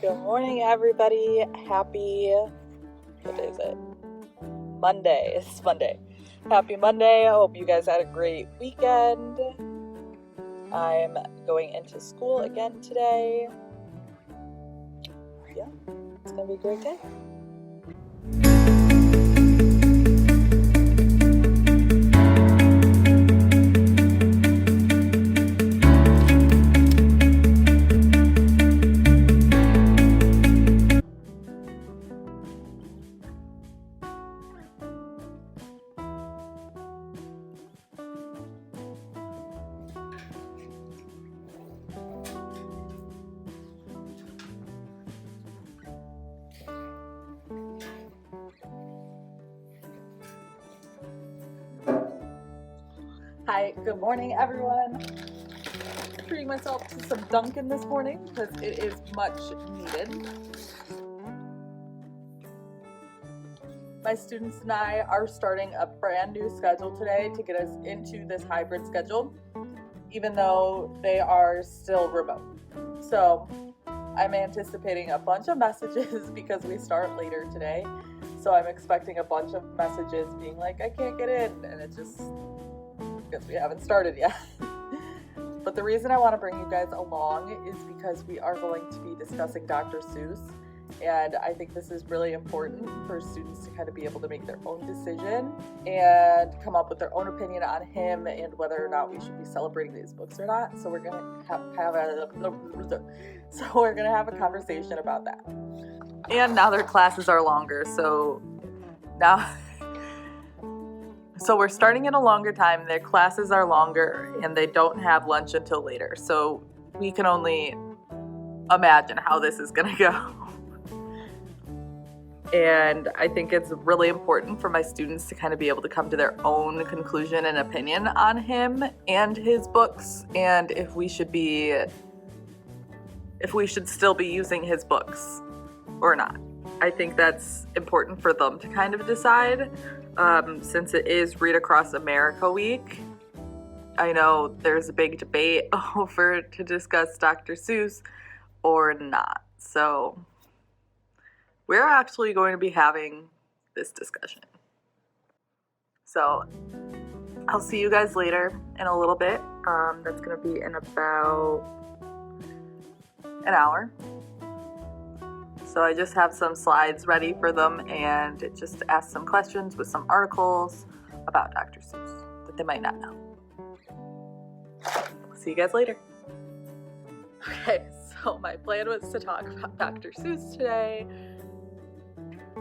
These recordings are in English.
Good morning, everybody. Happy, what day is it? Monday. It's Monday. Happy Monday. I hope you guys had a great weekend. I'm going into school again today. Yeah, it's going to be a great day. Hi, good morning, everyone. Treating myself to some Dunkin' this morning because it is much needed. My students and I are starting a brand new schedule today to get us into this hybrid schedule, even though they are still remote. So I'm anticipating a bunch of messages because we start later today. So I'm expecting a bunch of messages being like, I can't get in, and it's just because we haven't started yet. But the reason I want to bring you guys along is because we are going to be discussing Dr. Seuss, and I think this is really important for students to kind of be able to make their own decision and come up with their own opinion on him and whether or not we should be celebrating these books or not. So we're gonna have a conversation about that. And now their classes are longer, so we're starting in a longer time. Their classes are longer and they don't have lunch until later. So we can only imagine how this is going to go. And I think it's really important for my students to kind of be able to come to their own conclusion and opinion on him and his books, and if we should still be using his books or not. I think that's important for them to kind of decide. Since it is Read Across America Week, I know there's a big debate over to discuss Dr. Seuss or not. So we're actually going to be having this discussion. So I'll see you guys later in a little bit. That's going to be in about an hour. So I just have some slides ready for them and just ask some questions with some articles about Dr. Seuss that they might not know. See you guys later. Okay, so my plan was to talk about Dr. Seuss today,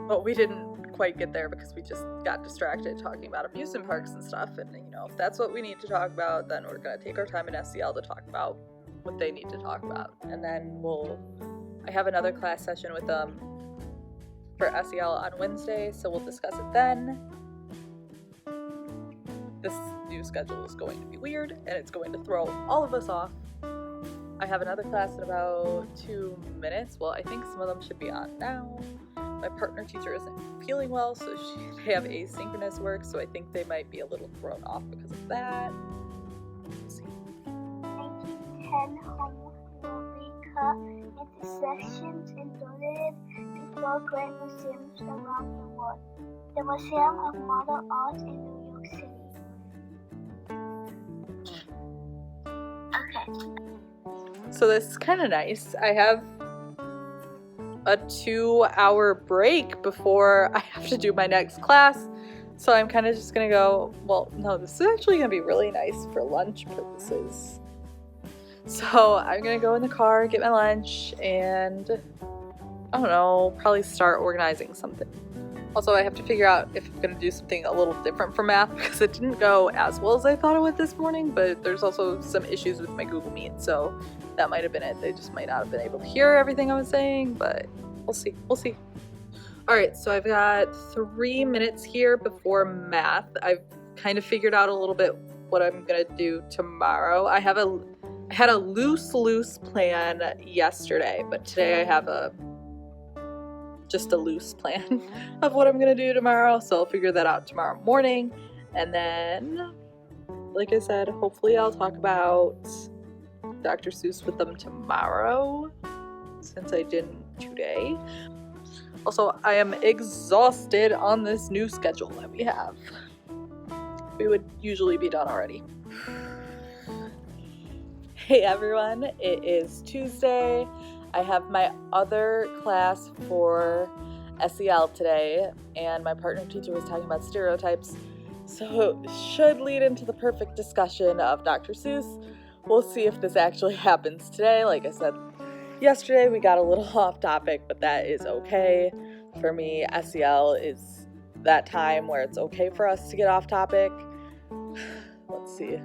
but we didn't quite get there because we just got distracted talking about amusement parks and stuff. And if that's what we need to talk about, then we're going to take our time in SEL to talk about what they need to talk about. And then I have another class session with them for SEL on Wednesday, so we'll discuss it then. This new schedule is going to be weird, and it's going to throw all of us off. I have another class in about 2 minutes. Well, I think some of them should be on now. My partner teacher isn't feeling well, so they have asynchronous work, so I think they might be a little thrown off because of that. Let's see. 1910 homework will be cut into sections and donated to 4 great museums around the world. The Museum of Modern Art in New York City. Okay. So this is kind of nice. I have a 2-hour break before I have to do my next class. So I'm kind of just going to go, well, no, this is actually going to be really nice for lunch purposes. So I'm going to go in the car, get my lunch, and I don't know, probably start organizing something. Also, I have to figure out if I'm going to do something a little different for math because it didn't go as well as I thought it would this morning, but there's also some issues with my Google Meet, so that might have been it. They just might not have been able to hear everything I was saying, but we'll see. All right, so I've got 3 minutes here before math. I've kind of figured out a little bit what I'm going to do tomorrow. I had a loose plan yesterday, but today I have just a loose plan of what I'm gonna do tomorrow, so I'll figure that out tomorrow morning. And then, like I said, hopefully I'll talk about Dr. Seuss with them tomorrow. since I didn't today. Also, I am exhausted on this new schedule that we have. We would usually be done already. Hey everyone, it is Tuesday. I have my other class for SEL today, and my partner teacher was talking about stereotypes, so it should lead into the perfect discussion of Dr. Seuss. We'll see if this actually happens today. Like I said yesterday, we got a little off topic, but that is okay. For me, SEL is that time where it's okay for us to get off topic. Let's see.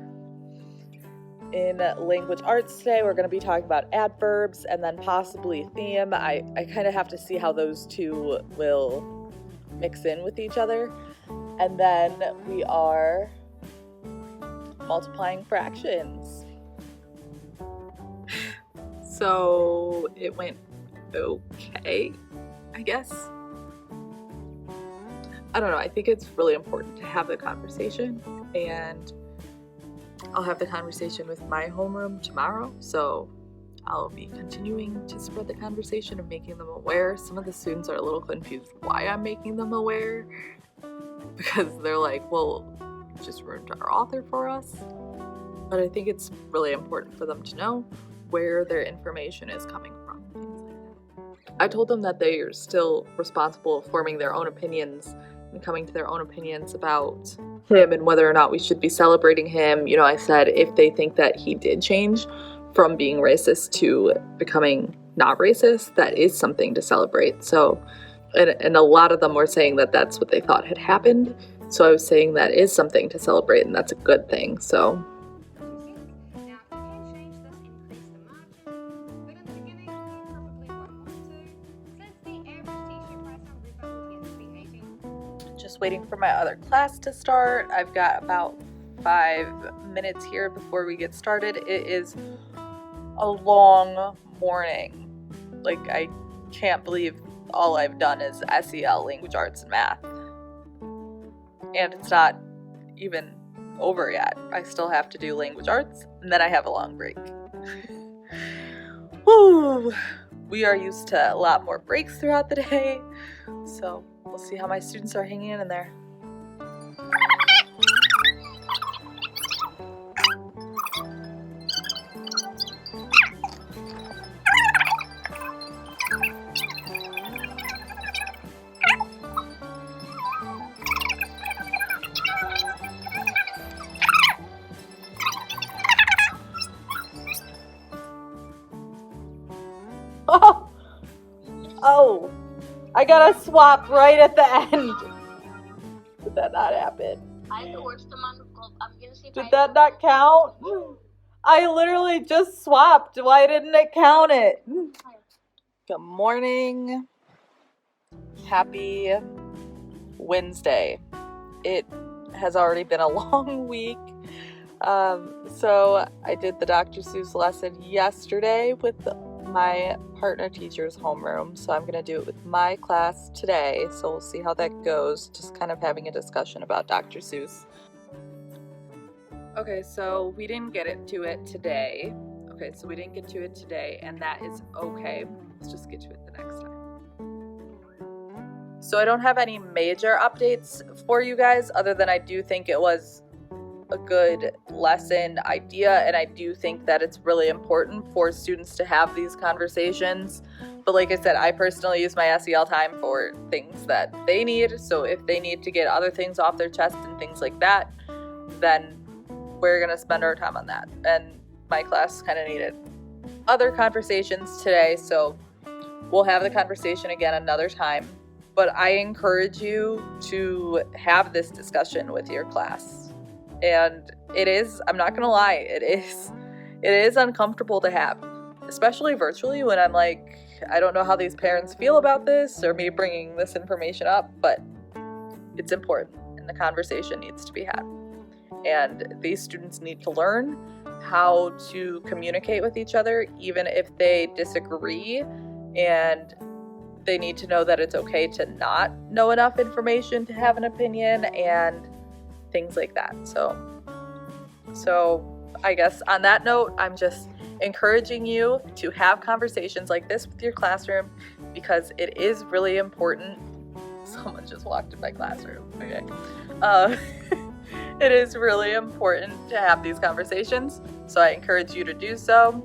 In language arts today, we're going to be talking about adverbs and then possibly theme. I kind of have to see how those two will mix in with each other. And then we are multiplying fractions. So it went okay, I guess. I don't know. I think it's really important to have the conversation, and I'll have the conversation with my homeroom tomorrow, so I'll be continuing to spread the conversation and making them aware. Some of the students are a little confused why I'm making them aware, because they're like, well, you just ruined our author for us. But I think it's really important for them to know where their information is coming from. I told them that they are still responsible for forming their own opinions and coming to their own opinions about him and whether or not we should be celebrating him. You know, I said if they think that he did change from being racist to becoming not racist, that is something to celebrate. So, and a lot of them were saying that that's what they thought had happened. So I was saying that is something to celebrate, and that's a good thing. So. Just waiting for my other class to start. I've got about 5 minutes here before we get started. It is a long morning. Like, I can't believe all I've done is SEL, language arts, and math. And it's not even over yet. I still have to do language arts, and then I have a long break. Woo! We are used to a lot more breaks throughout the day, so we'll see how my students are hanging in there. Oh, I got a swap right at the end. Did that not happen? I had the worst amount of gold. I'm gonna see if Did that not count? I literally just swapped. Why didn't it count it? Good morning. Happy Wednesday. It has already been a long week. So I did the Dr. Seuss lesson yesterday with my partner teacher's homeroom, so I'm going to do it with my class today, so we'll see how that goes, just kind of having a discussion about Dr. Seuss. Okay, so we didn't get to it today, and that is okay. Let's just get to it the next time. So I don't have any major updates for you guys, other than I do think it was a good lesson idea, and I do think that it's really important for students to have these conversations. But like I said, I personally use my SEL time for things that they need, so if they need to get other things off their chest and things like that, then we're gonna spend our time on that. And my class kind of needed other conversations today, so we'll have the conversation again another time. But I encourage you to have this discussion with your class. And it is, I'm not gonna lie, it is uncomfortable to have, especially virtually, when I'm like, I don't know how these parents feel about this or me bringing this information up, but it's important and the conversation needs to be had. And these students need to learn how to communicate with each other, even if they disagree, and they need to know that it's okay to not know enough information to have an opinion and things like that. So I guess on that note, I'm just encouraging you to have conversations like this with your classroom because it is really important. Someone just walked in my classroom. Okay. It is really important to have these conversations, so I encourage you to do so.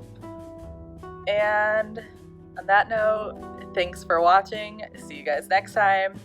And on that note, thanks for watching. See you guys next time.